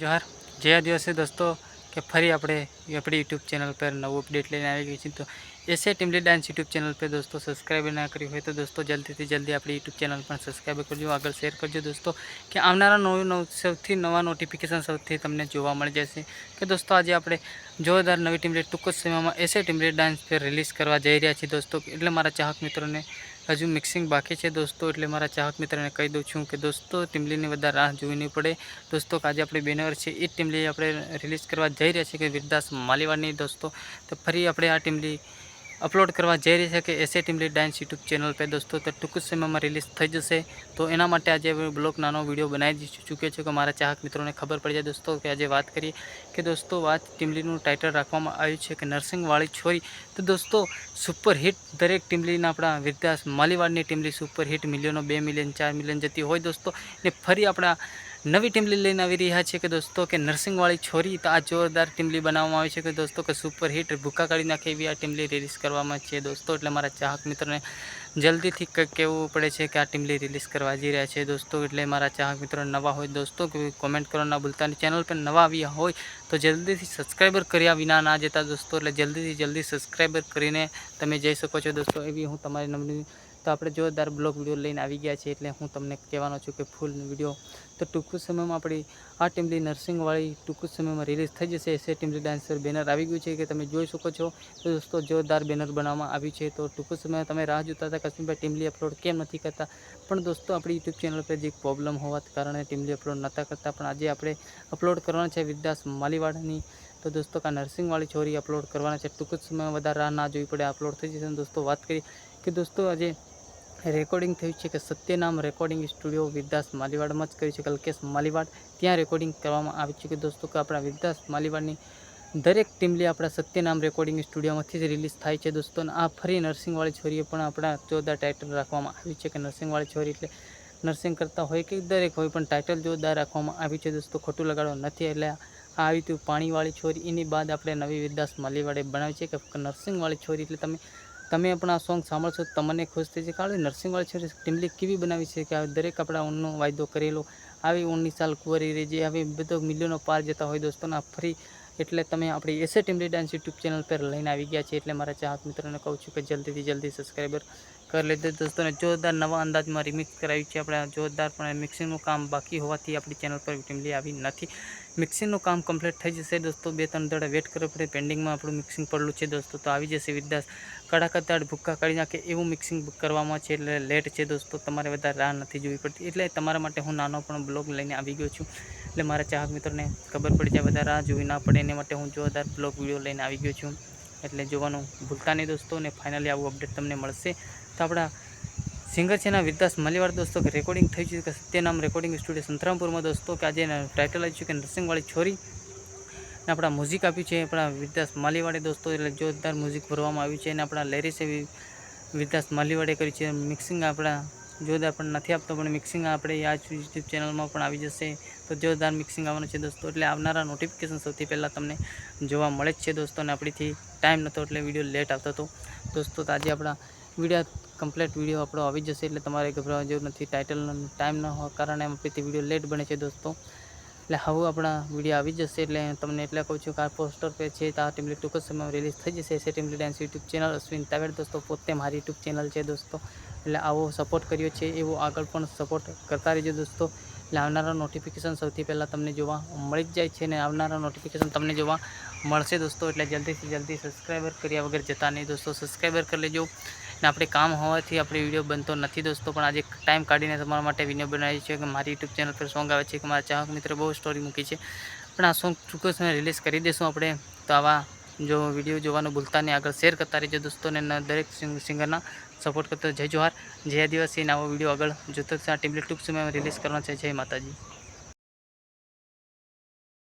जोहार जय आदिवासी दोस्तों के फरी अपने यूट्यूब चैनल पर नव अपडेट लेने आई गई तो ऐसे टीमली डांस यूट्यूब चैनल पर दोस्तों सब्सक्राइब ना करी हो तो दोस्तों जल्दी से जल्दी अपनी यूट्यूब चैनल पर सब्सक्राइब करजो, आगे शेर करजो दोस्तों कि आवनारा सौथी नवा नोटिफिकेशन सौथी तमने जोवा मळी जशे कि दोस्तों आज આપણે જોરદાર નવી ટીમલેટ ટૂંક જ સમયમાં એસે ટીમલેટ ડાન્સ પર રિલીઝ કરવા જઈ રહ્યા છીએ दोस्तों। એટલે મારા ચાહક મિત્રોને હજુ મિક્સિંગ બાકી છે दोस्तों, એટલે મારા ચાહક મિત્રોને કહી દઉં છું કે दोस्तों ટીમલીની વધારે રાહ જોવી નહીં પડે दोस्तों। આજે આપણી બેનર છે એ ટીમલી આપણે રિલીઝ કરવા જઈ રહ્યા છીએ કે વીરદાસ માલીવાડની दोस्तों। તો ફરી આપણે આ ટીમલી अपलोड करवा जई रही है कि ऐसे टीमली डांस यूट्यूब चैनल पर दोस्तों। तो टूंक समय में रिलीज थी जैसे तो एना माटे आज ब्लॉग नानो वीडियो बनाई चूके छे कि मारा चाहक मित्रों ने खबर पड़ जाए दोस्तों कि आज बात करिए कि दोस्तों बात टीमलीનું टाइटल રાખવામાં આવ્યું છે कि નરસિંહવાળી छोरी। तो दोस्तों सुपर हिट दरेक टीमलीना अपना वीरदास मालीवाड़नी टीमली सुपर हिट मिलियनों 2 मिलियन 4 मिलियन जती होय दोस्तों। ने फरी अपना नवी टीमली लईने आवी रह्या छे कि दोस्तों कि नरसिंहवाળી छोरी। तो आ जोरदार टीमली बनाववामां आवी छे कि दोस्तों कि सुपर हिट भूका काढी नाखे एवी आ टीमली रिलीज करवामां छे दोस्तों। એટલે મારા ચાહક મિત્રોને જલ્દીથી કહેવું પડે છે કે આ ટીમલી રિલીઝ કરવા જઈ રહ્યા છે दोस्तों। એટલે મારા ચાહક મિત્રો નવા હોય दोस्तों કે કોમેન્ટ કરવાના ભૂલતા નહીં, ચેનલ પર નવા આવ્યા હોય તો જલ્દીથી સબસ્ક્રાઈબર કર્યા વિના ના જતા दोस्तों। એટલે જલ્દીથી જલ્દી સબસ્ક્રાઈબર કરીને તમે જઈ શકો છો दोस्तों, એવી હું તમારી નમ્ર। तो આપણે જોરદાર બ્લોગ વિડીયો લઈને આવી ગયા છે એટલે હું તમને કહેવાનો છું કે ફૂલ વિડીયો તો ટૂંક સમયમાં આપણી આ ટીમલી નરસિંહવાળી ટૂંક સમયમાં રિલીઝ થઈ જશે। એસે ટીમલી ડાન્સર બેનર આવી ગયું છે કે તમે જોઈ શકો છો તો दोस्तों જોરદાર બેનર બનાવવામાં આવ્યું છે। તો ટૂંક સમયમાં તમે રાહ જોતા હતા કશ્મીરભાઈ ટીમલી અપલોડ કેમ નથી કરતા, પણ दोस्तों આપણી યુટ્યુબ ચેનલ પર જે પ્રોબ્લેમ હોવા કારણે ટીમલી અપલોડ નહોતા કરતા, પણ આજે આપણે અપલોડ કરવાના છે વીરદાસ માલીવાડની। तो दोस्तों का नरसिंहवाળી छोरी अपलोड करवाना है टूंक ज समय में वधारे राह ना जोवी पड़े, अपलोड थई जशे दोस्तों। बात करिए कि दोस्तों आज रेकॉर्डिंग थयुं छे कि सत्यनाम रेकॉर्डिंग स्टूडियो वीरदास मालीवाड़ में ज कर्युं छे, कल्केश मालीवाड़ त्यां रेकॉर्डिंग करवामां आवी छे कि दोस्तों कि आपणा वीरदास मालीवाड़नी दरेक टीमली अपना सत्यनाम रेकॉर्डिंग स्टूडियो में रिलीज थाय छे दोस्तों। आ फरी नरसिंहवाળી छोरीए पण अपना जोरदार टाइटल राखवामां आव्युं छे कि नरसिंहवाળી छोरी एटले नर्सिंग करता होय कि दरेक होय पण टाइटल जोरदार राखवामां आव्युं छे दोस्तों, खोटुं लगाडो नथी। एटले આવી તો પાણીવાળી છોરી એની બાદ આપણે નવી વીરદાસ માલીવાડે બનાવી છે કે નરસિંહવાળી છોરી। એટલે તમે આપણા સોંગ સાંભળશો તો તમને ખુશ થઈ જશે કારણ નરસિંહવાળી છોરી ટીમલી કેવી બનાવી છે કે દરેક આપણા ઊનનો વાયદો કરેલો આવી 19 સાલ કુંવરી રેજે આવી બધો મિલિયનો પાર જતા હોય दोस्तों ના ફરી। એટલે તમે આપણી એસે ટીમલી ડાન્સ યુટ્યુબ ચેનલ પર લઈને આવી ગયા છે એટલે મારા ચાહક મિત્રોને કહું છું કે જલ્દીથી જલ્દી સબસ્ક્રાઈબર कर लेते दोस्तों ने जोरदार नवा अंदाज में रिमिक्स कराई है अपने जोरदार पण मिक्सिंग काम बाकी होवाथी अपनी चैनल पर टीमली आवी नथी। मिक्सिंग काम कम्प्लीट थई जशे दोस्तों, 2-3 दाड़ा वेट करवो पड़े, पेंडिंग में आपणुं मिक्सिंग पड़ेलुं छे दोस्तों। तो आवी जशे वीरदास कड़ाकदार भूक्का काढी नाखे एवुं मिक्सिंग करवामां छे એટલે લેટ છે दोस्तों, તમારે વધારે રાહ નથી જોવી પડતી। એટલે તમારા માટે હું નાનો પણ બ્લોગ લઈને આવી ગયો છું એટલે મારા ચાહક મિત્રોને ખબર પડી જાય વધારે રાહ જોવી ના પડે એના માટે હું જોરદાર બ્લોગ વિડીયો લઈને આવી ગયો છું એટલે જોવાનું ભૂલતા નહીં दोस्तों। ને ફાઇનલી આવું અપડેટ તમને મળશે। तो अपना सिंगर है वीरदास मालीवाड़ दोस्तों के रेकॉर्डिंग थी चुकी है सत्यनाम रेकॉर्डिंग स्टूडियो संतरामपुर में दोस्तों कि आज टाइटल आई चुके नरसिंहवाળી छोरी अपना म्यूजिक आप्યું છે अपना वीरदास मालीवाड़े दोस्तों। એટલે જોરદાર म्यूजिक ભરવામાં આવ્યું છે અને આપણા લેરીસ वीरदास मालीवाड़े કર્યું છે। મિક્સિંગ આપણા જોરદાર પણ નથી આપતો પણ મિક્સિંગ આપણે આ યુટ્યુબ ચેનલમાં પણ આવી જશે તો જોરદાર મિક્સિંગ આવવાનું છે दोस्तों। એટલે આવનારા નોટિફિકેશન સૌથી પહેલાં તમને જોવા મળે જ છે दोस्तों। અને આપણીથી ટાઈમ નહોતો એટલે વિડીયો લેટ આવતો હતો दोस्तों। તો આજે આપણા वीडियो कम्प्लीट वीडियो अपनो आ जैसे એટલે તમારે ગભરાવા જેવું નથી, ટાઇટલનો ટાઈમ ન હોવા કારણે આપણીથી વિડીયો લેટ બને છે दोस्तों। એટલે હવે આપણા વિડીયો આવી જશે એટલે તમને એટલે કહું છું કે આ પોસ્ટર પર છે તો આ ટીમલી ટૂંક જ સમયમાં રિલીઝ થઈ જશે એસે ટીમલી ડાન્સ યુટ્યુબ ચેનલ અશ્વિન તાવેડ दोस्तों। પોતે મારી યુટ્યુબ ચેનલ છે दोस्तों, એટલે આવો સપોર્ટ કર્યો છે એવો આગળ પણ સપોર્ટ કરતા રહેજો दोस्तों। એટલે આવનારા નોટિફિકેશન સૌથી પહેલાં તમને જોવા મળી જ જાય છે ને આવનારા નોટિફિકેશન તમને જોવા મળશે दोस्तों। એટલે જલ્દીથી જલ્દી સબસ્ક્રાઈબર કર્યા વગર જતા નહીં दोस्तों, સબસ્ક્રાઈબર કરી લેજો। ને આપણે કામ હોવાથી આપણે વિડીયો બનતો નથી दोस्तों, પણ આજે ટાઈમ કાઢીને તમારા માટે વિડીયો બનાવી છે કે મારી યુટ્યુબ ચેનલ પર સોંગ આવે છે કે મારા ચાહક મિત્ર બહુ સ્ટોરી મૂકી છે પણ આ સોંગ ટૂંક સમય રિલીઝ કરી દેશું આપણે। તો આવા જો વિડીયો જોવાનું ભૂલતા નહીં, આગળ શેર કરતા રહેજો दोस्तों। ને દરેક સિંગરના સપોર્ટ કરતો જય જોહાર જય આદિવાસી। નવો વિડીયો આગળ જોતો ટીમલી ટૂંક સમયમાં રિલીઝ કરવાનો છે। જય માતાજી।